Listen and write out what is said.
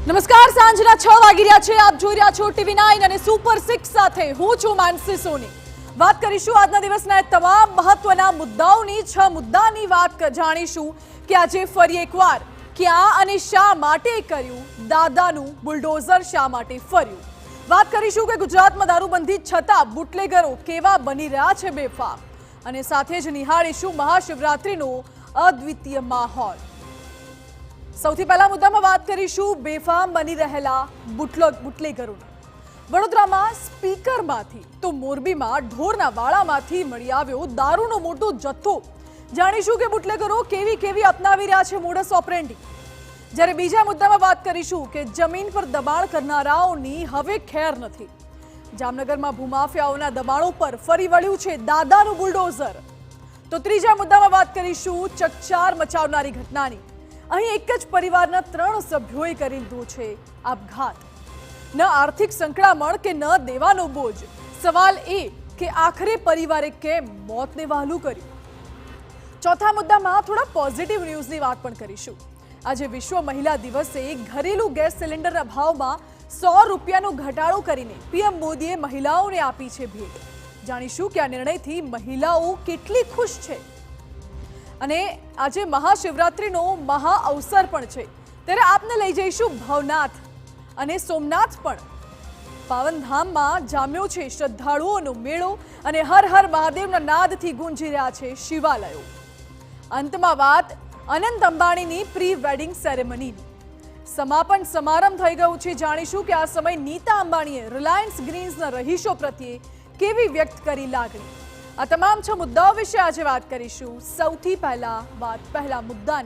નમસ્કાર, સાંજના 6 વાગી રહ્યા છે. આપ જોઈ રહ્યા છો TV9 અને સુપર 6 સાથે હું છું માનસી સોની. વાત કરીશું આજના દિવસના તમામ મહત્વના મુદ્દાઓની. 6 મુદ્દાની વાત જાણીશું કે આજે ફરી એકવાર ક્યાં અને શા માટે કર્યું દાદાનું બુલડોઝર, શા માટે ફર્યું. વાત કરીશું કે ગુજરાતમાં દારૂબંધી છતાં બુટલેગરો કેવા બની રહ્યા છે બેફામ, અને સાથે જ નિહાળીશું મહાશિવરાત્રીનો અદ્વિતીય માહોલ. સૌથી પહેલા મુદ્દામાં વાત કરીશું બેફામ બની રહેલા બુટલેગરોની. વડોદરામાં સ્પીકરમાંથી તો મોરબીમાં ઢોરના વાળામાંથી મળી આવ્યો દારૂનો મોટો જથ્થો. જાણીશું કે બુટલેગરો કેવી અપનાવી રહ્યા છે મોડસ ઓપરેન્ડી. જ્યારે બીજા મુદ્દામાં વાત કરીશું કે જમીન પર દબાણ કરનારાઓની હવે ખેર નથી. જામનગરમાં ભૂમાફિયાઓના દબાણો પર ફરી વળ્યું છે દાદાનું બુલડોઝર. તો ત્રીજા મુદ્દામાં વાત કરીશું ચકચાર મચાવનારી ઘટનાની. અહીં એક જ પરિવારના 3 સભ્યોએ કરી લીધો છે આપઘાત. ન આર્થિક સંકળામણ કે ન દેવાનો બોજ. સવાલ એ કે આખરે પરિવારે કેમ મોતને વહાલું કર્યું. ચોથા મુદ્દામાં થોડા પોઝિટિવ ન્યૂઝની વાત પણ કરીશું. આજે વિશ્વ મહિલા દિવસે ઘરેલું ગેસ સિલિન્ડરના ભાવમાં 100 રૂપિયાનો ઘટાડો કરીને પીએમ મોદીએ મહિલાઓને આપી છે ભેટ. જાણીશું કે આ નિર્ણયથી મહિલાઓ કેટલી ખુશ છે. અને આજે મહાશિવરાત્રીનો મહા અવસર પણ છે, ત્યારે આપને લઈ જઈશું ભવનાથ અને સોમનાથ પણ. પાવનધામમાં જામ્યો છે શ્રદ્ધાળુઓનો મેળો, અને હર હર મહાદેવના નાદથી ગુંજી રહ્યા છે શિવાલયો. અંતમાં વાત અનંત અંબાણીની પ્રી વેડિંગ સેરેમનીની. સમાપન સમારંભ થઈ ગયું છે. જાણીશું કે આ સમય નીતા અંબાણીએ રિલાયન્સ ગ્રીન્સના રહીશો પ્રત્યે કેવી વ્યક્ત કરી લાગણી. આ તમામ 6 મુદ્દાઓ વિશે આજે વાત કરીશું. સૌથી પહેલા મુદ્દાની.